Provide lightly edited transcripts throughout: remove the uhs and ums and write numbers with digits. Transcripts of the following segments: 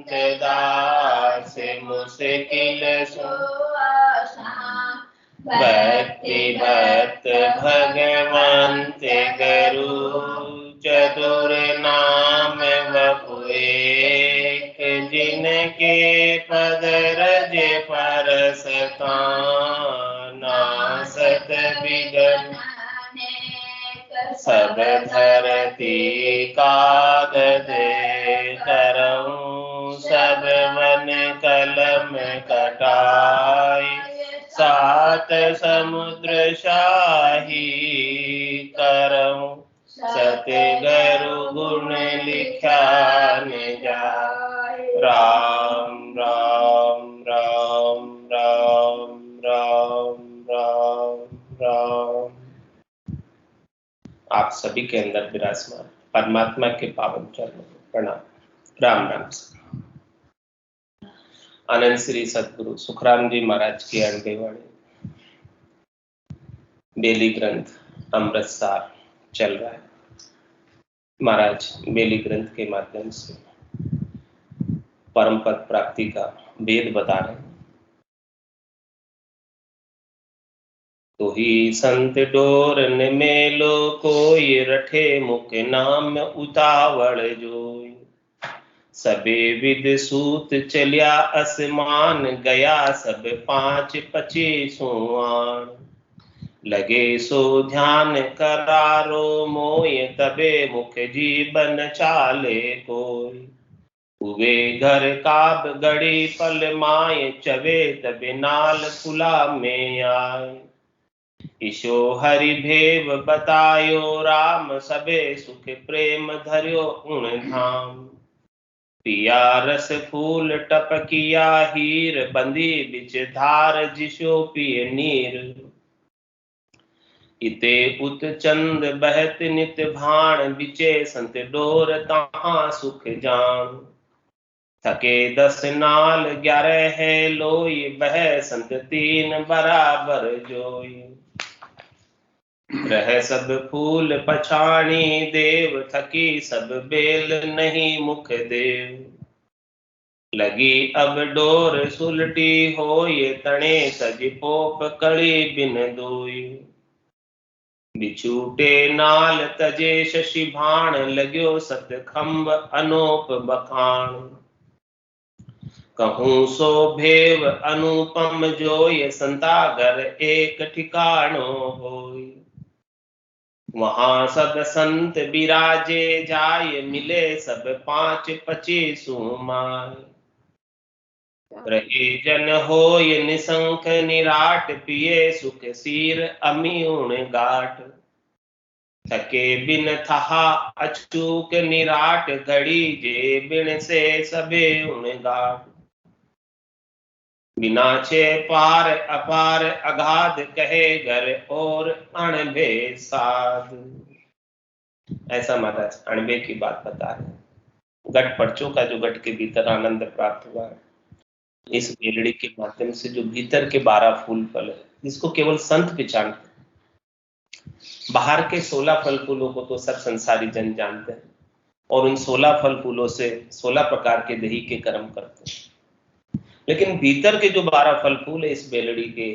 संत दास मुश्किल सो आसान। भक्ति भक्त भगवंत गुरु चतुर नाम बहु एक। जिनके पद रज परस नासत विघ्न सब धरती कागज करऊं। सब मन कलम कटाई सात समुद्र शाही करऊं। सतगुरु गुण लिखा न जाय। राम राम राम राम राम राम राम। आप सभी के अंदर विराजमान परमात्मा के पावन चरणों में प्रणाम। राम राम। आनंद श्री सतगुरु सुखराम जी महाराज की अणबे वाणी बेली ग्रंथ अमृतसार चल रहा है। महाराज बेली ग्रंथ के माध्यम से परम पद प्राप्ति का वेद बता रहे हैं। तो ही संत डोरन मेलो कोई रठे मुख नाम उतावल जोई। सबे विद सूत चलिया असमान गया सब 5 25 आन। लगे सो ध्यान करारो मोय तबे मुख जीवन चाले कोई। हुए घर काब गड़ी पल माय चवे तबे नाल फुला में आए। ईशो हरि भेव बतायो राम सबे सुख प्रेम धर्यो उन धाम। पिया रस फूल टपकिया हीर बंदी बिच धार जिशो पिय नीर। इते उत चंद बहत नित भाण बिचे संत डोर तहाँ सुख जान। थके 10 नाल 11 है लोई बह संत 3 बराबर जोई। रह सब फूल पछाणी देव थकी सब बेल नहीं मुख देव। लगी अब डोर सुलटी होय तणे सज पोप कड़ी बिन दोई। बिछूटे नाल तजे शशि भाण लग्यो सत खंब अनोप बखान। कहूं सो भेव अनुपम जोय संतागर एक ठिकाणो होय। वहां सब संत बिराजे जाय मिले सब 5 25 माय। रहे जन होय निसंख निराट पिए सुख सीर अमीउण गाट। थके बिन थहा अचूक निराट घड़ी जे बिन से सबे उण गाट। बिना छे पार अपार अगाध कहे घर और अणबे साध। ऐसा महाराज अणबे की बात बता रहे हैं। गट पर्चों का जो गट के भीतर आनंद प्राप्त हुआ है, इस बेलड़ी के माध्यम से जो भीतर के 12 फूल फल है जिसको केवल संत पहचानते हैं। बाहर के 16 फल फूलों को तो सब संसारी जन जानते हैं और उन 16 फल फूलों से 16 प्रकार के दही के कर्म करते हैं। लेकिन भीतर के जो 12 फल फूल है इस बेलड़ी के,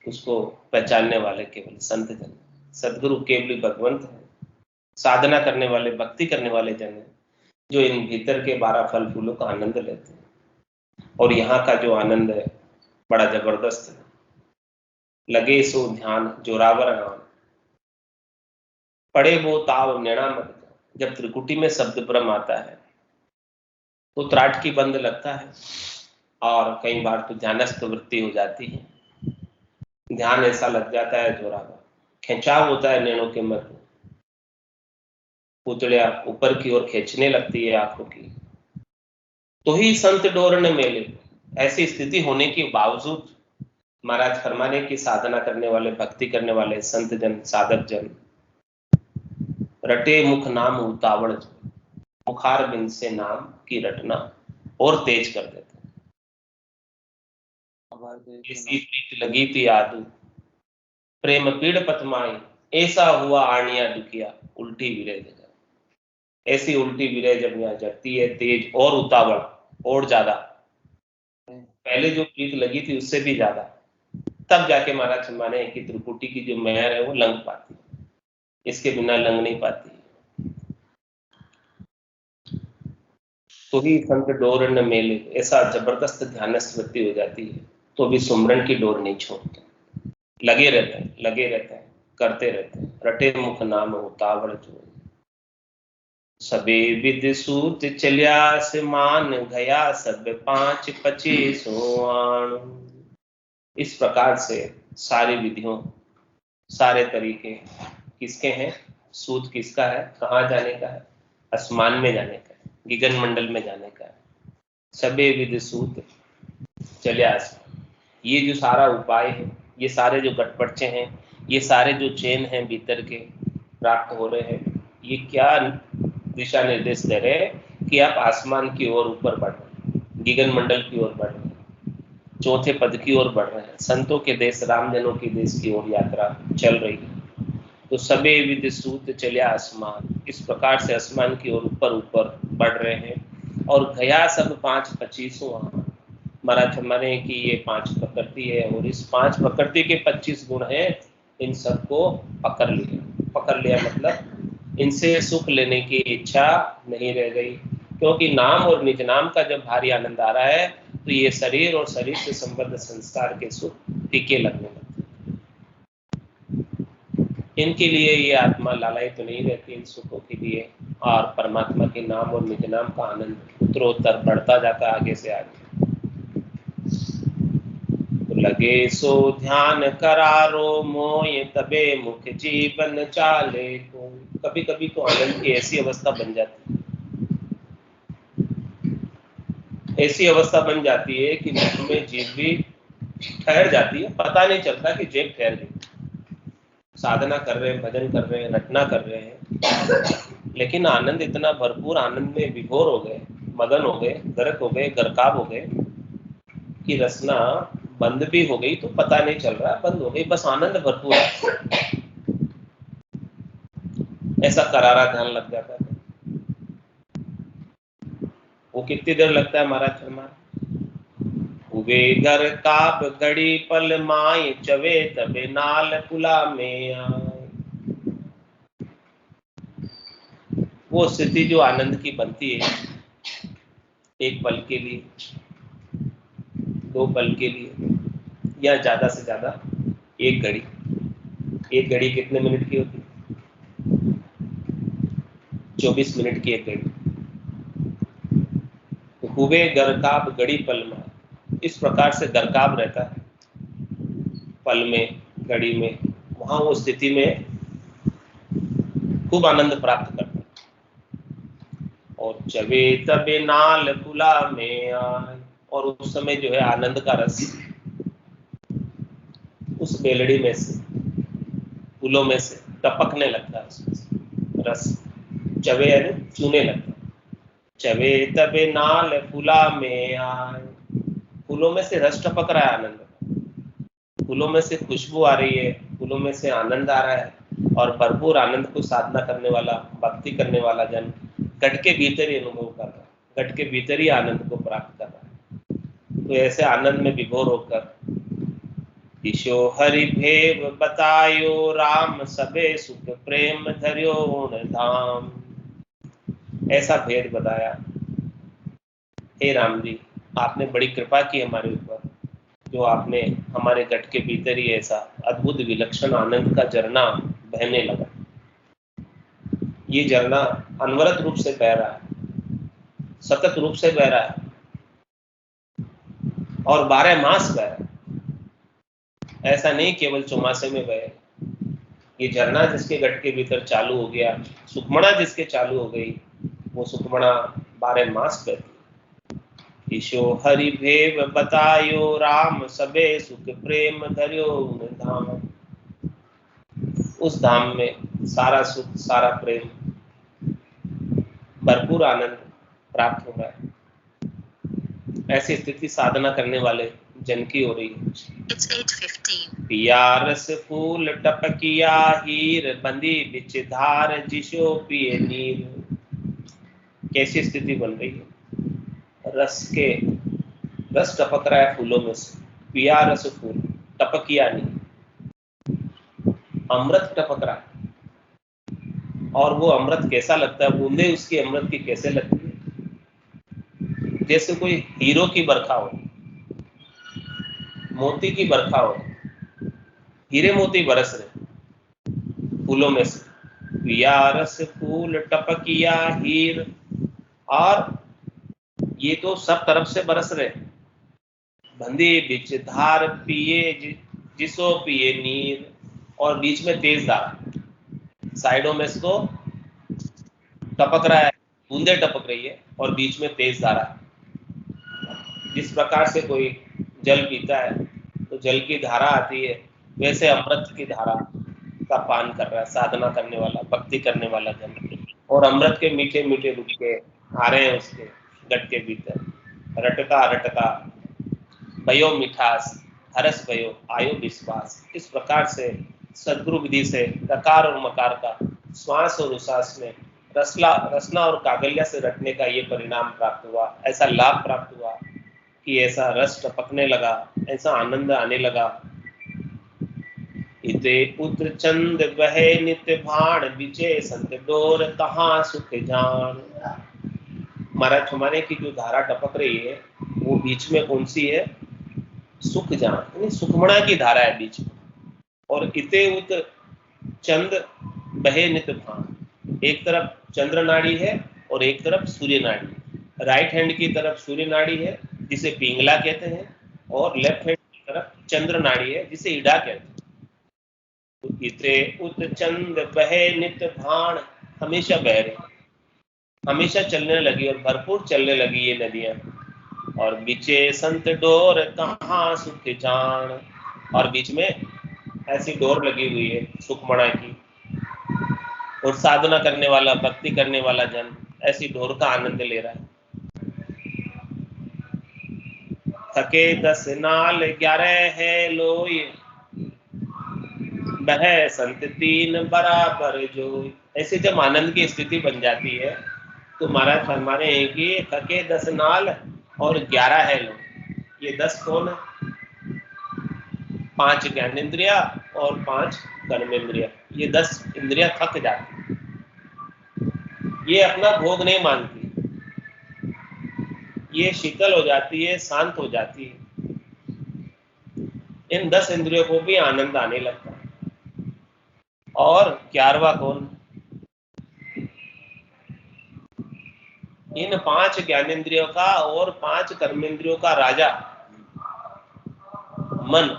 उसको पहचानने वाले केवल संत जन। सदगुरु केवल भगवंत है, साधना करने वाले भक्ति करने वाले जन है जो इन भीतर के 12 फल फूलों का आनंद लेते हैं। और यहाँ का जो आनंद है बड़ा जबरदस्त है। लगे सो ध्यान जोरावर आन पड़े वो ताव नेणा मत। जब त्रिकुटी में शब्द ब्रह्म आता है तो त्राट की बंद लगता है और कई बार तो ध्यानस्थ वृत्ति हो जाती है। ध्यान ऐसा लग जाता है जोरावर, खिंचाव होता है नैनों के मध्य, पुतलियां ऊपर की ओर खींचने लगती है आंखों की। तो ही संत डोर न मेले। ऐसी स्थिति होने के बावजूद महाराज फरमाने की साधना करने वाले भक्ति करने वाले संत जन साधक जन रटे मुख नाम उतावड़। मुखार बिंद से नाम की रटना और तेज कर देते। इसी प्रीत लगी थी आदू प्रेम पीड़ पतमाई। ऐसा हुआ आनिया दुखिया उल्टी विरह जगह। ऐसी उल्टी विरह जब यहाँ जगती है तेज और उतावड़, और ज्यादा, पहले जो प्रीत लगी थी उससे भी ज्यादा, तब जाके महाराज माने कि त्रिपुटी की जो मेहर है वो लंघ पाती, इसके बिना लंघ नहीं पाती। तो ही संत डोर न मेले, ऐसा जबरदस्त ध्यानस्थ वृत्ति हो जाती है तो भी सुमरन की डोर नहीं छोड़ते, लगे रहते हैं, करते रहते हैं। रटे मुख नाम उतावड़ जो, सबे विद सूत चलिया से मान गया, सब 5-25 आण। इस प्रकार से सारी विधियों, सारे तरीके किसके हैं, सूत किसका है, कहाँ जाने का है, आसमान में जाने का है, गगन मंडल में जाने का है। सबे विद सूत चलिया, ये जो सारा उपाय है, ये सारे जो गटपड़चे हैं, ये सारे जो चेन हैं भीतर के प्राप्त हो रहे हैं, ये क्या दिशा निर्देश दे रहे हैं कि आप आसमान की ओर ऊपर बढ़ रहे हैं, गगन मंडल की ओर बढ़ रहे हैं, चौथे पद की ओर बढ़ रहे हैं, संतों के देश, रामजनों के देश की ओर यात्रा चल रही है। तो सबे विद सूत चलिया आसमान, इस प्रकार से आसमान की ओर ऊपर ऊपर बढ़ रहे हैं। और गया सब 5-25 महाराज हमारे कि ये 5 प्रकृति है और इस 5 प्रकृति के 25 गुण हैं, इन सबको पकड़ लिया मतलब इनसे सुख लेने की इच्छा नहीं रह गई, क्योंकि नाम और निज नाम का जब भारी आनंद आ रहा है तो ये शरीर और शरीर से संबद्ध संस्कार के सुख फीके लगने लगते। इनके लिए ये आत्मा लालायित तो नहीं रहती इन सुखों के लिए, और परमात्मा के नाम और निज नाम का आनंद उत्तरोत्तर बढ़ता जाता है आगे से आगे। लगे सो ध्यान करारो मोय, तबे मुख जीवन चाले को। कभी कभी तो आनंद की ऐसी अवस्था बन जाती है, ऐसी अवस्था बन जाती है कि मुख में जीभ भी ठहर जाती है, पता नहीं चलता कि जीभ ठहर गई। साधना कर रहे हैं, भजन कर रहे हैं, रटना कर रहे हैं, लेकिन आनंद इतना भरपूर, आनंद में विभोर हो गए, मगन हो गए, गर्क हो गए, गर्काब हो गए कि रसना बंद भी हो गई तो पता नहीं चल रहा, बंद हो गई, बस आनंद भरपूर है, ऐसा करारा ध्यान लग जाता है। वो कितनी देर लगता है महाराज हमारा, हुए घर काब घड़ी पल माए, चवे तबे नाल पुला में आए। वो स्थिति जो आनंद की बनती है, एक पल के लिए, 2 पल के लिए, या ज्यादा से ज्यादा 1 घड़ी। 1 घड़ी कितने मिनट की होती है, 24 मिनट की 1 घड़ी। तो हुए गरकाब घड़ी पल में, इस प्रकार से गरकाब रहता है पल में, घड़ी में, वहां वो स्थिति में खूब आनंद प्राप्त करता है। और चवे तबे नाल पुला में आए, और उस समय जो है आनंद का रस उस बेलड़ी में से, फूलों में से टपकने लगता है, उसमें से रस चवे यानी चूने लगता है। चवे तबे नाल फूला में आए, फूलों में से रस टपक रहा है, आनंद, फूलों में से खुशबू आ रही है, फूलों में से आनंद आ रहा है, और भरपूर आनंद को साधना करने वाला, भक्ति करने वाला जन घट के भीतर ही अनुभव कर रहा है, घट के भीतर ही आनंद को प्राप्त कर रहा है। तो ऐसे आनंद में विभोर होकर ईशो हरि भेव बतायो, राम सबे सुख प्रेम धर्यो धाम। ऐसा भेद बताया, हे राम जी आपने बड़ी कृपा की हमारे ऊपर, जो आपने हमारे घट के भीतर ही ऐसा अद्भुत विलक्षण आनंद का झरना बहने लगा। ये झरना अनवरत रूप से बह रहा है, सतत रूप से बह रहा है, और 12 मास बह रहा है, ऐसा नहीं केवल चौमासे में बहे। ये झरना जिसके घट के भीतर चालू हो गया, सुखमणा जिसके चालू हो गई, वो सुखमणा 12 मास बहती। ईशो हरि भेव बतायो, राम सबे सुख प्रेम धर्यो धाम। उस धाम में सारा सुख, सारा प्रेम, भरपूर आनंद प्राप्त हो रहा है। ऐसी स्थिति साधना करने वाले जन की हो रही है। It's 8:15. पिया रस फूल टपकिया हीर, बंदी बिच धार जिशो पिए नीर। कैसी स्थिति बन रही है, रस टपक रहा है फूलों में से, पिया रस फूल, टपकिया नहीं, अमृत टपक रहा है। और वो अमृत कैसा लगता है, बूंदे उसकी अमृत की कैसे लगती है, जैसे कोई हीरो की बरखा हो, मोती की बरखा हो, हीरे मोती बरस रहे फूलों में से, पिया रस फूल टपकिया हीर। और ये तो सब तरफ से बरस रहे, बंदी बिच धार पिए जिसो पिए नीर, और बीच में तेज धारा, साइडों में से तो टपक रहा है, बूंदे टपक रही है, और बीच में तेज धारा। जिस प्रकार से कोई जल पीता है तो जल की धारा आती है, वैसे अमृत की धारा का पान कर रहा है साधना करने वाला, भक्ति करने वाला जन, और अमृत के मीठे मीठे रुपके आ रहे हैं उसके गट के भीतर। रटका रटका भयो मिठास, हरस भयो आयो विश्वास। इस प्रकार से सदगुरु विधि से रकार और मकार का श्वास और उश्वास में रसना और कागलिया से रटने का ये परिणाम प्राप्त हुआ, ऐसा लाभ प्राप्त हुआ कि ऐसा रस टपकने लगा, ऐसा आनंद आने लगा। इते पुत्र चंद बहे नित्य भाण, बिचे संत डोर कहाँ सुख जान। महाराज हमारे की जो धारा टपक रही है वो बीच में कौन सी है, सुख जान, यानी सुखमणा की धारा है बीच में। और इते उत चंद बहे नित्य भाण, एक तरफ चंद्र नाड़ी है और एक तरफ सूर्य नाड़ी है। राइट हैंड की तरफ सूर्य नाड़ी है जिसे पिंगला कहते हैं, और लेफ्ट हैंड की तरफ चंद्र नाड़ी है जिसे ईडा कहते हैं। तो इते उत चंद बहे नित्य भाण, हमेशा बह रही, हमेशा चलने लगी और भरपूर चलने लगी ये नदियां। और बिचे संत डोर कहाँ सुख जान, और बीच में ऐसी डोर लगी हुई है सुखमणा की, और साधना करने वाला, भक्ति करने वाला जन ऐसी डोर का आनंद ले रहा है। थके 10 नाल 11 है लोई, बह संत 3 बराबर जोई। ऐसे जब आनंद की स्थिति बन जाती है तो महाराज फरमाने हैं कि थके 10 नाल और 11 है लोग। ये 10 कौन है, 5 ज्ञानेंद्रिया और 5 कर्मेंद्रिया। ये 10 इंद्रिया थक जाती, ये अपना भोग नहीं मानती, ये शीतल हो जाती है, शांत हो जाती है। इन 10 इंद्रियों को भी आनंद आने लगता है। और 11वां कौन, इन 5 ज्ञानेंद्रियों का और 5 कर्मेंद्रियों का राजा मन।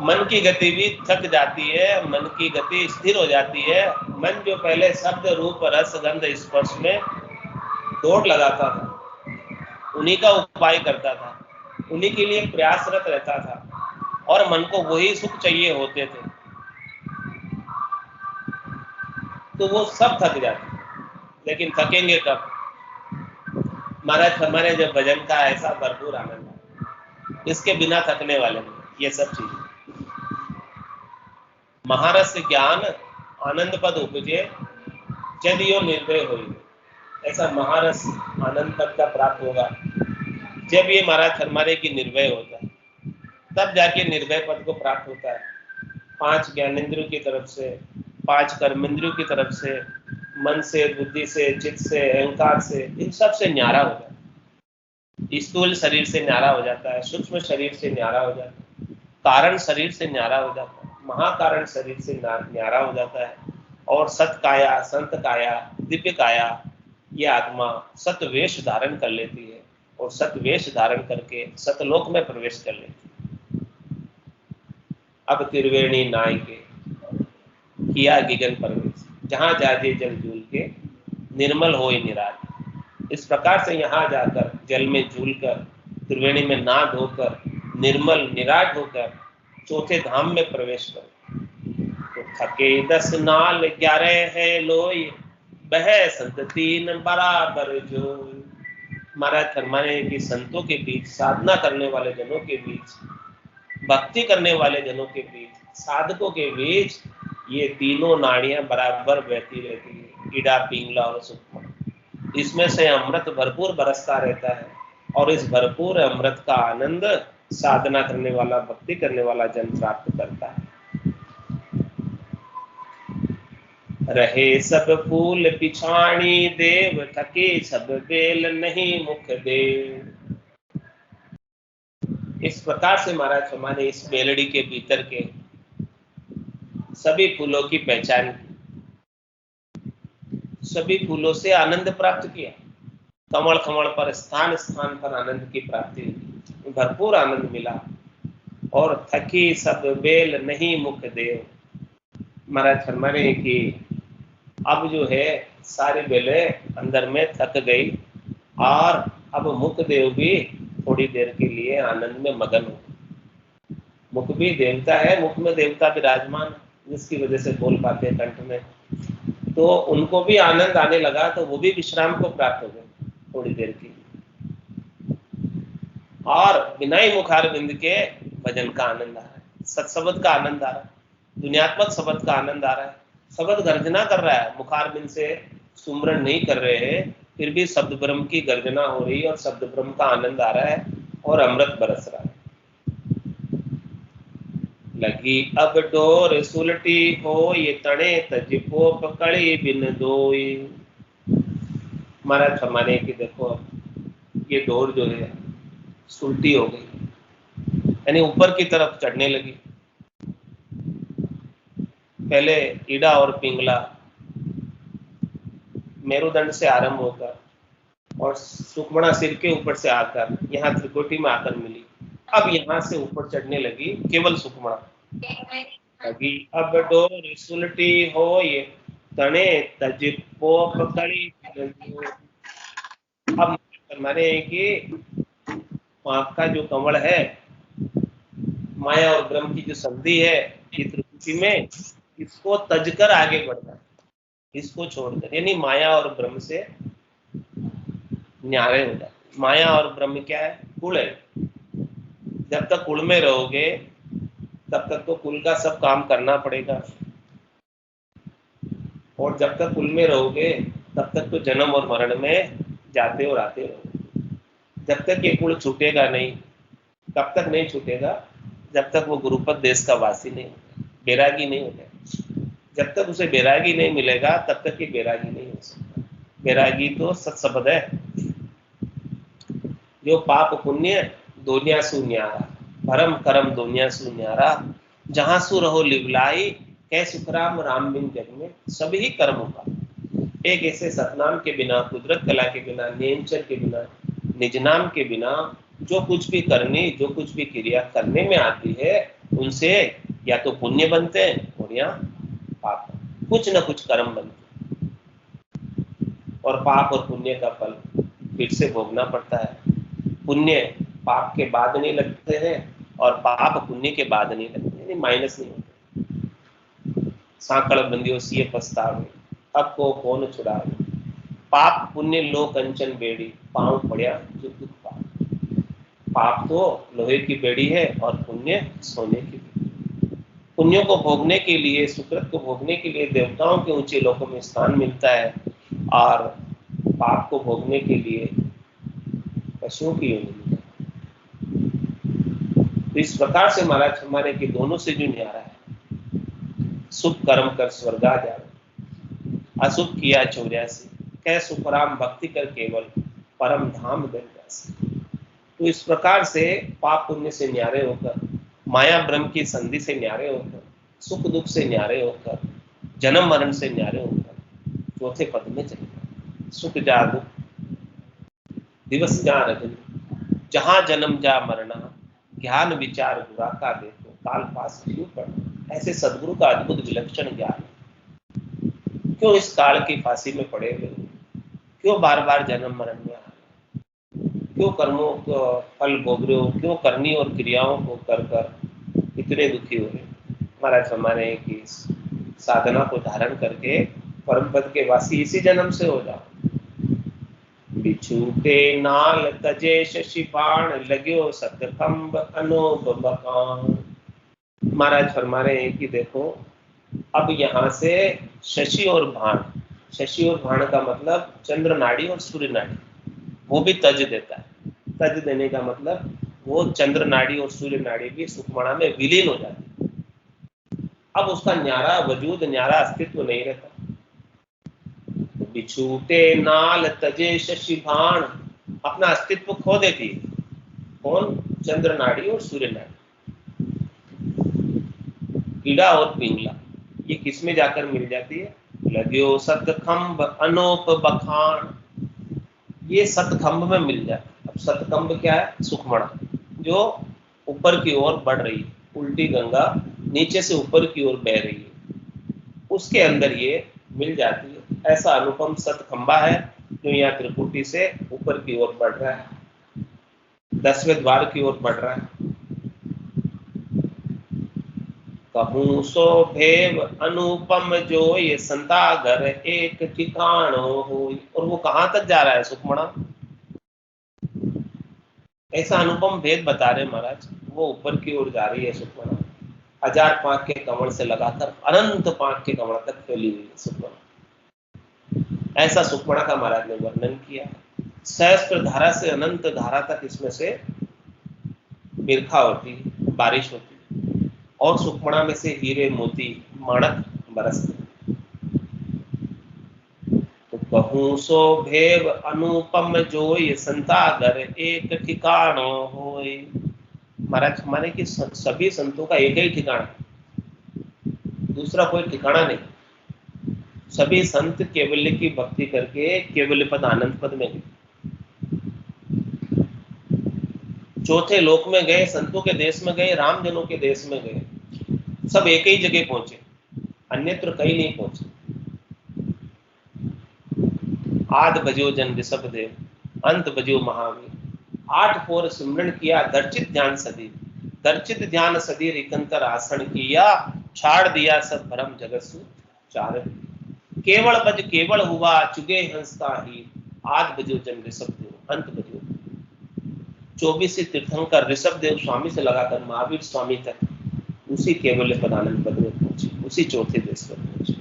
मन की गति भी थक जाती है, मन की गति स्थिर हो जाती है। मन जो पहले शब्द रूप रस गंध स्पर्श में दौड़ लगाता था, उन्हीं का उपाय करता था, उन्हीं के लिए प्रयासरत रहता था, और मन को वही सुख चाहिए होते थे, तो वो सब थक जाते। लेकिन थकेंगे कब, महाराज हमारे जब भजन का ऐसा भरपूर आनंद है, इसके बिना थकने वाले नहीं। ये सब चीजें महारस ज्ञान आनंद पद उपजे, यदि निर्भय हो, ऐसा महारस आनंद पद का प्राप्त होगा जब ये महाराज हमारे की निर्भय होता है, तब जाके निर्भय पद को प्राप्त होता है। 5 ज्ञानेंद्रियों की तरफ से, 5 कर्मेंद्रियों की तरफ से, मन से, बुद्धि से, चित्त से, अहंकार से, इन सब से न्यारा हो जाता है। स्थूल शरीर से न्यारा हो जाता है, सूक्ष्म शरीर से न्यारा हो जाता है, कारण शरीर से न्यारा हो जाता है, महाकारण शरीर से न्यारा हो जाता है। और सत काया, संत काया, दिव्य काया, ये आत्मा सतवेश धारण कर लेती है, और सतवेश धारण करके सतलोक में प्रवेश कर लेती है। अब त्रिवेणी नाय के किया गिगन प्रवेश, जहां जाजे जल झूल के निर्मल होए निराज। इस प्रकार से यहाँ जाकर जल में झूलकर, त्रिवेणी में नहा धोकर, निर्मल निराट होकर चौथे धाम में प्रवेश कर। तो थके 10 नाल 11 है लोई, बह संत 3 बराबर जोई। महाराज फरमाने कि संतों के बीच, साधना करने वाले जनों के बीच, भक्ति करने वाले जनों के बीच, साधकों के बीच ये तीनों नाड़ियां बराबर बहती रहती है, ईडा, पिंगला और सुखमणा। इसमें से अमृत भरपूर बरसता रहता है और इस भरपूर अमृत का आनंद साधना करने वाला, भक्ति करने वाला जन प्राप्त करता है। रहे सब फूल पिछाणी देव, थके सब बेल नहीं मुख देव। इस प्रकार से महाराज हमारे इस बेलड़ी के भीतर के सभी फूलों की पहचान की, सभी फूलों से आनंद प्राप्त किया। कमल कमल पर स्थान स्थान पर आनंद की प्राप्ति हुई, भरपूर आनंद मिला। और थकी सब बेल नहीं मुख देव। महाराज फरमाने की अब जो है सारी बेलें अंदर में थक गई और अब मुख देव भी थोड़ी देर के लिए आनंद में मगन हो। मुख भी देवता है, मुख में देवता विराजमान, जिसकी वजह से बोल पाते हैं कंठ में, तो उनको भी आनंद आने लगा, तो वो भी विश्राम को प्राप्त हो गए थोड़ी देर की। और बिना ही मुखार बिंद के भजन का आनंद आ रहा है, सत्सबद का आनंद आ रहा है, दुनियात्मक शब्द का आनंद आ रहा है। शब्द गर्जना कर रहा है, मुखार बिंद से सुमरण नहीं कर रहे हैं, फिर भी शब्द ब्रह्म की गर्जना हो रही है और शब्द ब्रह्म का आनंद आ रहा है और अमृत बरस रहा है। लगी अब डोर सुलटी हो, ये तणे तज पोप कड़ी बिन दोई। महाराज फरमाने की देखो ये डोर जो है सुलटी हो गई, यानी ऊपर की तरफ चढ़ने लगी। पहले ईड़ा और पिंगला मेरुदंड से आरंभ होकर और सुखमणा सिर के ऊपर से आकर यहाँ त्रिकोटि में आकर मिली, अब यहाँ से ऊपर चढ़ने लगी केवल सुखमणा। लगी अब डोर सुलटी हो, ये तने तज पोप कड़ी। अब माने कि आंख का जो कमल है, माया और ब्रह्म की जो संधि है ये त्रिपुटी में, इसको तजकर आगे बढ़ना है, इसको छोड़कर, यानी माया और ब्रह्म से न्यारे हो जाए। माया और ब्रह्म क्या है? कुल है। जब तक कुल में रहोगे तब तक तो कुल का सब काम करना पड़ेगा, और जब तक कुल में रहोगे तब तक तो जन्म और मरण में जाते और आते रहोगे। जब तक ये कुल छूटेगा नहीं, कब तक नहीं छूटेगा? जब तक वो गुरुपद देश का वासी नहीं होगा, बैरागी नहीं होगा। जब तक उसे बैरागी नहीं मिलेगा तब तक ये बैरागी नहीं हो सकता। बैरागी तो सत्सबद है, जो पाप पुण्य दुनिया सु न्यारा, परम करम दुनिया सु न्यारा, जहां सु रहो लिवलाई, कै सुखराम राम बिन जग में सभी ही कर्मों का। एक ऐसे सतनाम के बिना, कुदरत कला के बिना, नेमचर के बिना, निज नाम के बिना जो कुछ भी करनी, जो कुछ भी क्रिया करने में आती है, उनसे या तो पुण्य बनते हैं और या पाप, कुछ न कुछ कर्म बनते हैं। और पाप और पुण्य का फल फिर से भोगना पड़ता है। पुण्य पाप के बाद नहीं लगते हैं और पाप पुण्य के बाद नहीं लगते, यानी माइनस नहीं होते। सांकड़ बंदियों सी पछतावे, अब को कौन छुड़ावे, पाप पुण्य लो कंचन बेड़ी, पांव पड़िया जो दुख पाप। पाप तो लोहे की बेड़ी है और पुण्य सोने की बेड़ी। पुण्यों को भोगने के लिए, सुकृत को भोगने के लिए देवताओं के ऊंचे लोकों में स्थान मिलता है, और पाप को भोगने के लिए पशुओं की योनि मिलती है। तो इस प्रकार से महाराज हमारे के दोनों से जो न्यारा है, शुभ कर्म कर स्वर्गा जाए, अशुभ किया 84, कै सुखराम भक्ति कर केवल परम धाम बन जाए। तो इस प्रकार से पाप पुण्य से न्यारे होकर, माया ब्रह्म की संधि से न्यारे होकर, सुख दुख से न्यारे होकर, जन्म मरण से न्यारे होकर चौथे पद में चले। सुख जा दुख दिवस जा रजनी, जहां जन्म जा मरना, ज्ञान विचार गुरा का देखो, काल पास क्यों पड़ना। ऐसे सदगुरु का अद्भुत विलक्षण ज्ञान, क्यों इस काल की फांसी में पड़े हुए, क्यों बार बार जन्म मरण में आ, क्यों कर्मों को फल भोग रहे हो, क्यों करनी और क्रियाओं को कर कर इतने दुखी हो रहे। महाराज हमारे की साधना को धारण करके परम पद के वासी इसी जन्म से हो जाओ। बिछूटे नाल तजे शशि बाण, लग्यो सतखंब अनोब बकान। महाराज फरमा रहे हैं कि देखो अब यहाँ से शशि और बाण, शशि और भाण का मतलब चंद्र नाड़ी और सूर्य नाड़ी, वो भी तज देता है। तज देने का मतलब वो चंद्र नाड़ी और सूर्य नाड़ी भी सुखमणा में विलीन हो जाती है। अब उसका न्यारा वजूद, न्यारा अस्तित्व नहीं रहता। बिछूटे नाल तजे शशि भाण, अपना अस्तित्व खो देती है। कौन? चंद्र नाड़ी और सूर्य नाड़ी। कीड़ा और पिंगला ये किस में जाकर मिल जाती है? लग्यो सतखंब अनोप बखान, ये सतखंब में मिल जाता है। अब सतखंब क्या है? सुखमणा, जो ऊपर की ओर बढ़ रही है, उल्टी गंगा नीचे से ऊपर की ओर बह रही है, उसके अंदर ये मिल जाती है। ऐसा अनुपम सतखंबा है जो यहाँ त्रिकुटी से ऊपर की ओर बढ़ रहा है, 10वें द्वार की ओर बढ़ रहा है। कहूं सो भेव अनुपम जो ये संतागर एक ठिकानो हो, और वो कहां तक जा रहा है? सुखमणा। ऐसा अनुपम भेद बता रहे महाराज, वो ऊपर की ओर जा रही है सुखमणा, 1000 पांख के कमल से लगाकर अनंत पांख के कमल तक फैली हुई है सुखमणा। ऐसा सुखमणा का महाराज ने वर्णन किया। सहस्त्र धारा से अनंत धारा तक इसमें से बिरखा होती है, बारिश होती है, और सुखमणा में से हीरे मोती माणक बरसते। तो कहूं सो भेव अनुपम जोय संतागर एक ठिकानो होय। महाराज हमारे कि सभी संतों का एक ही ठिकाना, दूसरा कोई ठिकाना नहीं। सभी संत केवल्य की भक्ति करके केवल्य पद आनंद पद में गए, चौथे लोक में गए, संतों के देश में गए, रामजनों के देश में गए, सब एक ही जगह पहुंचे, अन्यत्र कहीं नहीं पहुंचे। आद भजो जन ऋषभ देव, अंत भजो महावीर। 8 पोर सिमरन किया, दर्चित ध्यान सदी, दर्चित ध्यान सदी रिकंतर आसन किया, छाड़ दिया सब भरम जगत सु चार। केवल बज केवल हुआ, चुगे हंस का ही, आद भजो जन ऋषभ देव, अंत भजो। 24 तीर्थंकर ऋषभ देव स्वामी से लगाकर महावीर स्वामी तक उसी केवल्य पदानंद पद में पहुंचे, उसी चौथे देश पर पहुंचे।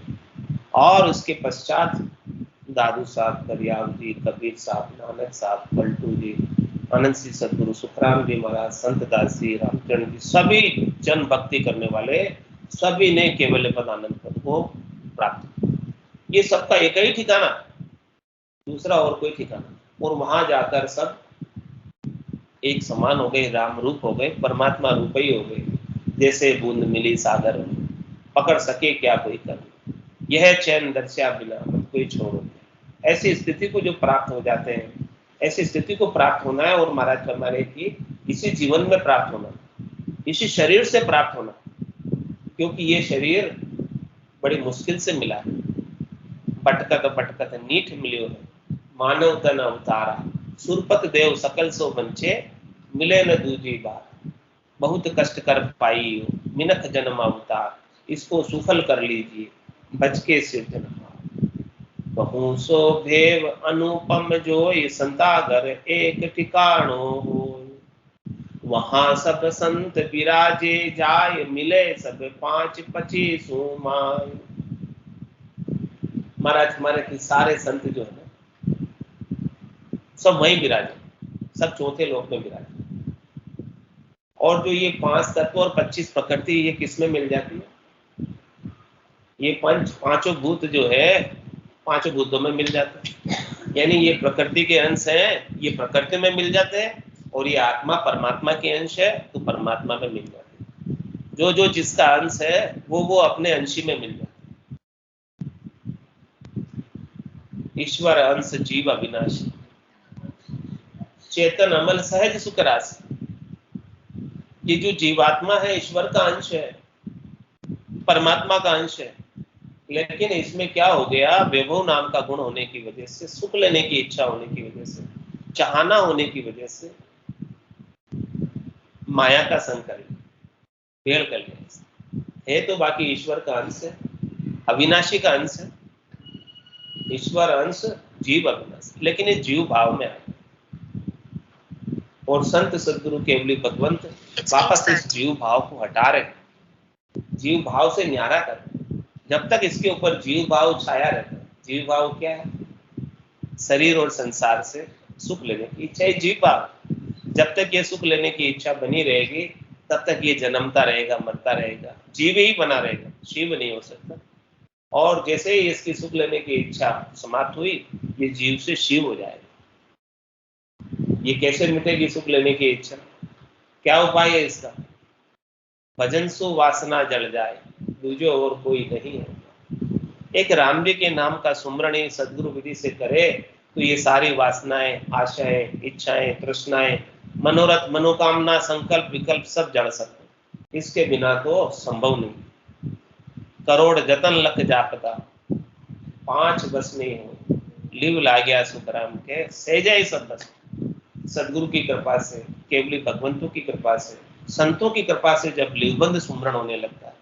और उसके पश्चात दादू साहब, करियाम जी, कबीर साहब, नानक साहब, पलटू जी, आनंद सिंह सदगुरु, सुखराम जी महाराज, संत दास जी, रामचरण जी, सभी जन भक्ति करने वाले सभी ने केवल्य पदानंद पद को प्राप्त। ये सबका एक ही ठिकाना, दूसरा और कोई ठिकाना। और वहां जाकर सब एक समान हो गए, राम रूप हो गए, परमात्मा रूप ही हो गए। जैसे बूंद मिली सागर में, पकड़ सके क्या कोई कर, यह चैन दर्शा बिना मत कोई छोड़ो। ऐसी स्थिति को जो प्राप्त हो जाते हैं, ऐसी स्थिति को प्राप्त होना है। और महाराज फरमा रहे कि इसी जीवन में प्राप्त होना, इसी शरीर से प्राप्त होना, क्योंकि ये शरीर बड़ी मुश्किल से मिला है। भटकत भटकत नीठ मिलियो है, मानव तन अवतारा, सुरपत देव सकल सो बंचे, मिले न दूजी बार। बहुत कष्ट कर पाई हो, मिनख जन्म अवतार, इसको सुफल कर लीजिए, बच के सिरजनहार। कहूं सो भेव अनुपम जोय संतागर एक ठिकानो होय, वहां सब संत विराजे जाय, मिले सब 5 25 माय। महाराज हमारे के सारे संत जो है ना, सब वहीं विराजे, सब चौथे लोक में विराजे। और जो ये 5 तत्व और 25 प्रकृति, ये किसमें मिल जाती है? ये पांचों भूत जो है, 5 भूतों में मिल जाते हैं। यानी ये प्रकृति के अंश हैं, ये प्रकृति में मिल जाते हैं, और ये आत्मा परमात्मा के अंश है, तो परमात्मा में मिल जाते हैं। जो जो जिसका अंश है वो अपने अंशी में मिल जाता है। ईश्वर अंश जीव अविनाशी, चेतन अमल सहज सुख राशि। ये जो जीवात्मा है ईश्वर का अंश है, परमात्मा का अंश है, लेकिन इसमें क्या हो गया? वैभव नाम का गुण होने की वजह से, सुख लेने की इच्छा होने की वजह से, चाहना होने की वजह से माया का संग कर लिया, भेड़ कर लिया है। तो बाकी ईश्वर का अंश है, अविनाशी का अंश है। ईश्वर अंश जीव अविनाशी, लेकिन ये जीव भाव में आए। और संत सदगुरु केवली भगवंत वापस इस जीव भाव को हटा रहे, जीव भाव से न्यारा कर। जब तक इसके ऊपर जीव भाव छाया रहता है, जीव भाव क्या है? शरीर और संसार से सुख लेने की इच्छा है जीव भाव। जब तक ये सुख लेने की इच्छा बनी रहेगी तब तक ये जन्मता रहेगा, मरता रहेगा, जीव ही बना रहेगा, शिव नहीं हो सकता। और जैसे ही इसकी सुख लेने की इच्छा समाप्त हुई, ये जीव से शिव हो जाएगा। ये कैसे मिटेगी सुख लेने की इच्छा? क्या उपाय है इसका? भजन सो वासना जल जाए, दूजो और कोई नहीं है। एक राम जी के नाम का सुमरण ही सदगुरु विधि से करे तो ये सारी वासनाएं, आशाएं, इच्छाएं, तृष्णाएं, मनोरथ, मनोकामना, संकल्प, विकल्प सब जड़ सकते। इसके बिना तो संभव नहीं। करोड़ जतन लख जापदा, 5 बस नहीं हो, लिव ला गया सुखराम के, सहजा ही सब बस। सदगुरु की कृपा से, केवली भगवंतों की कृपा से, संतों की कृपा से जब लिवबंद सुमरण होने लगता है,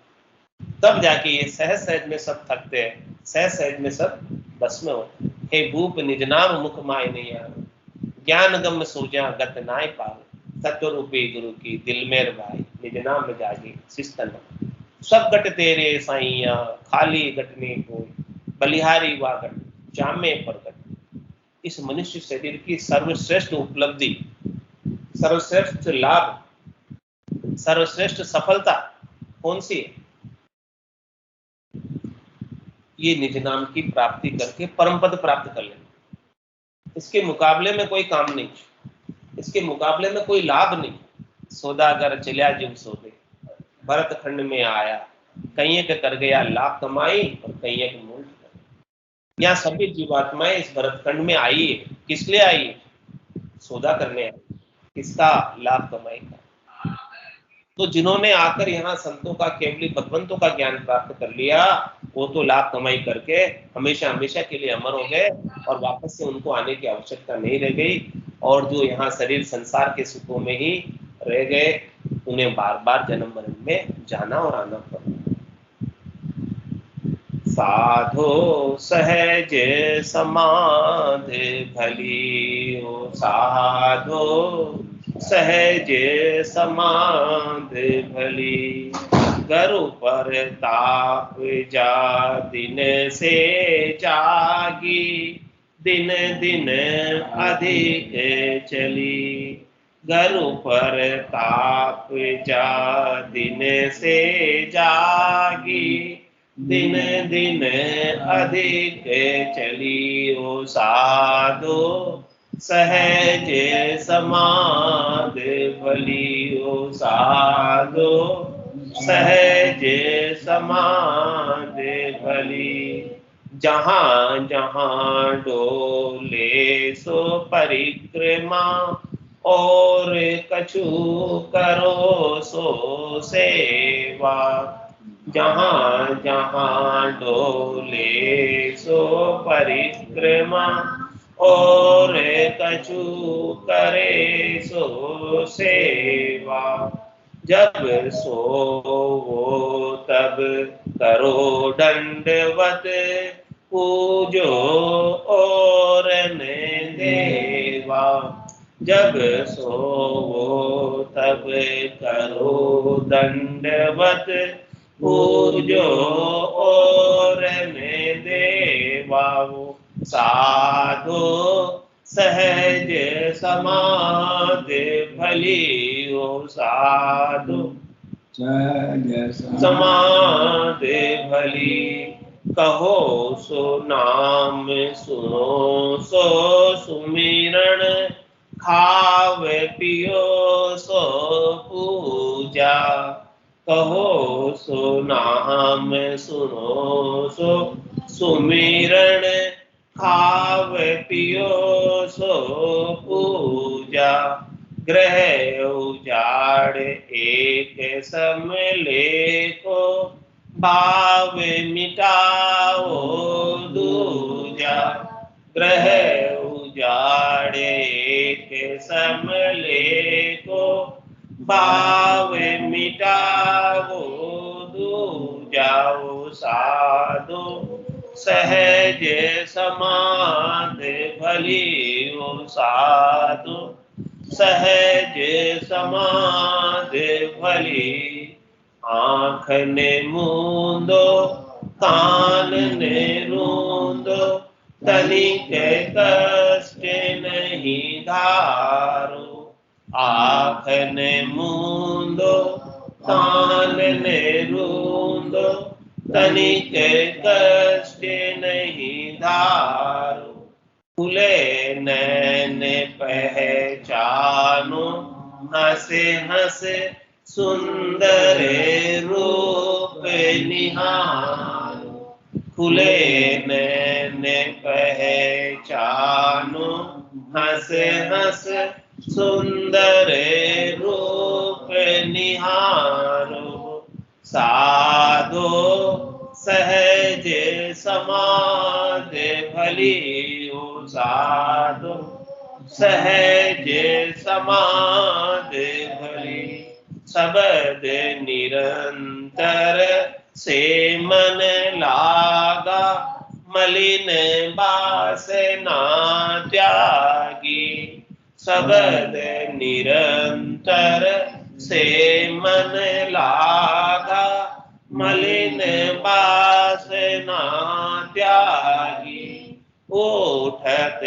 तब जाके ये सहज सहज में सब थकते हैं, सहज सहज में सब बस में होते हैं। हे भूप निज नाम मुख माय नहीं आवे, ज्ञान गम सोजा गत नाय पावे, तत्व रूपी गुरु की दिल मेर भाई, निज नाम में जागे शिस्तन। सब गट तेरे साइया, खाली गटने को, बलिहारी वा गट, जामे पर गट। इस मनुष्य शरीर की सर्वश्रेष्ठ उपलब्धि, सर्वश्रेष्ठ लाभ, सर्वश्रेष्ठ सफलता कौन सी है? ये निज नाम की प्राप्ति करके परम पद प्राप्त कर लेना। इसके मुकाबले में कोई काम नहीं, इसके मुकाबले में कोई लाभ नहीं। सौदागर चलिया जीव सौदे, भरत खंड में आया, कई के कर गया लाभ कमाई और कई के मूल। यहाँ सभी जीवात्माएं इस भरत खंड में आई है, किस लिए आई है? सौदा करने आई। किसका? लाभ कमाई का। तो जिन्होंने आकर यहाँ संतों का, केवली भगवंतों का ज्ञान प्राप्त कर लिया, वो तो लाभ कमाई करके हमेशा हमेशा के लिए अमर हो गए और वापस से उनको आने की आवश्यकता नहीं रह गई। और जो यहाँ शरीर संसार के सुखों में ही रह गए, उन्हें बार बार जन्म मरण में जाना और आना पड़ा। साधो सहज समाधि भली हो, साधो सहज समाधि भली, गरु पर ताप जा दिन से जागी, दिन दिन अधिक चली। गरु पर ताप जा दिन से जागी, दिन दिन अधिक चली। ओ साधो सहज समाधि भली, ओ साधो सहज समाधि भली। जहाँ जहाँ डोले सो परिक्रमा, और कछु करो सो सेवा। जहाँ जहाँ डोले सो परिक्रमा, और कछु करे सो सेवा। जब सोवो तब करो दंडवत, पूजो और ने देवा। जब सोवो तब करो दंडवत, पूजो और ने देवा। साधो सहज समाधि भली, ओ साधु समाधि भली। कहो सो नाम सुनो सो सुमिरन, खावे पियो सो पूजा। कहो सो नाम सुनो सो सुमिरन, खावे पियो सो पूजा। ग्रह उजाड़ एक सम लेको, भाव मिटाओ दूजा। ग्रह उजाड़ एक सम लेको, भाव मिटाओ दूजा। साधु सहज समाधि भली, ओ साधु सहज समाधि भली। आँख ने मूंदो कान ने रूंदो तनिक कष्ट नहीं धारो, आँख ने मूंदो कान ने रूंदो तनिक कष्ट नहीं धारो, खुले नैन पहचानो हंसे हंसे सुंदर रूप निहारो, खुले नैन पहचानो हंसे हंसे सुंदर रूप निहारो, साधो सहज समाध भली हो, साधो सहज समाध भली, शब्द निरंतर से मन लागा, मलिन वासना त्यागी, शब्द निरंतर से मन लागा, मलिन वासना त्यागी, उठत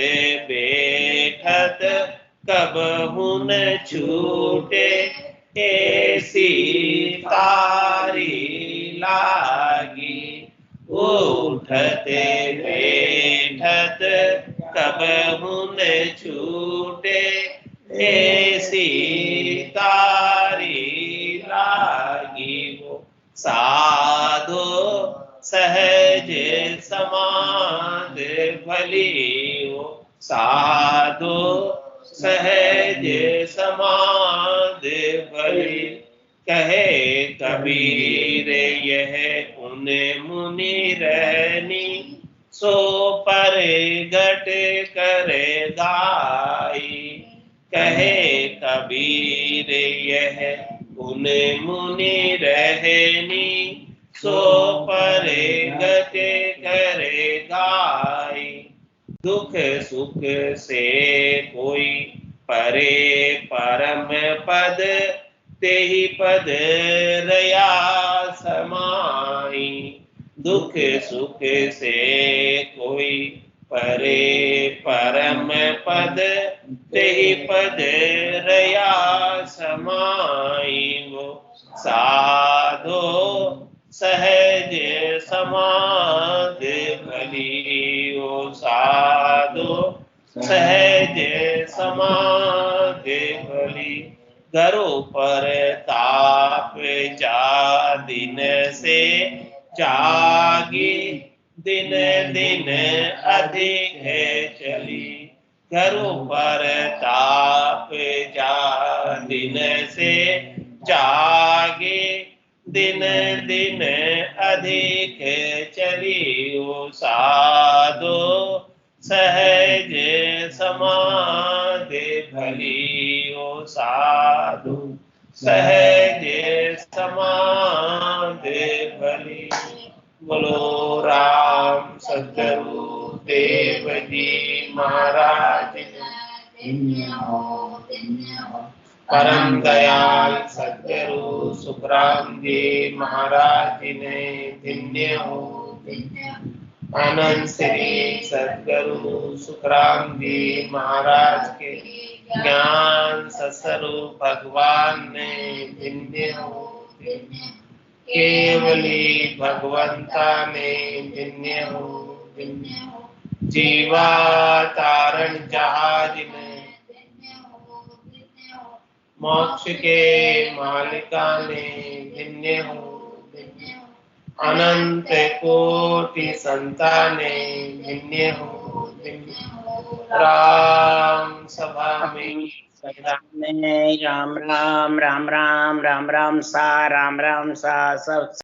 बैठत कबहु न छूटे, ऐसी तारी लागी, उठत बैठत कबहु न छूटे, ऐसी तारी लागी, वो साधो सहज समाध भली हो, साधो सहज समाध भली, कहे कबीर यह उन मुनि रहनी, सो पर गट करे गाई, कहे कबीर यह उन मुनि रहनी, सो पर गट करे गाई, दुख सुख से कोई परे परम पद, तेहि पद रया समाई, दुख सुख से कोई परे परम पद, तेहि पद रया समाई, वो साधो सहज समाध भली हो, साधो सहज समाध भली, घरों पर ताप जा दिन से जागी, दिन दिन अधिक चली, घरों पर ताप जा दिन से जागे, दिन दिन अधिक चली, ओ साधो सहज समाध भली, ओ साधु सहज समाध भली। बोलो राम सद्गुरु देव जी महाराज, परम दयाल सद्गुरु सुखराम जी महाराज ने धन्य हो। आनंद श्री सद्गुरु सुखराम जी महाराज के ज्ञान सत्स्वरूप भगवान ने धन्य हो। केवली भगवंता ने धन्य हो। जीवा तारण जहाज में मोक्ष के मालिका ने धन्य हो। अनंत कोटि संताने धन्य हो। राम सभा में राम राम राम राम राम राम सा राम राम सा सब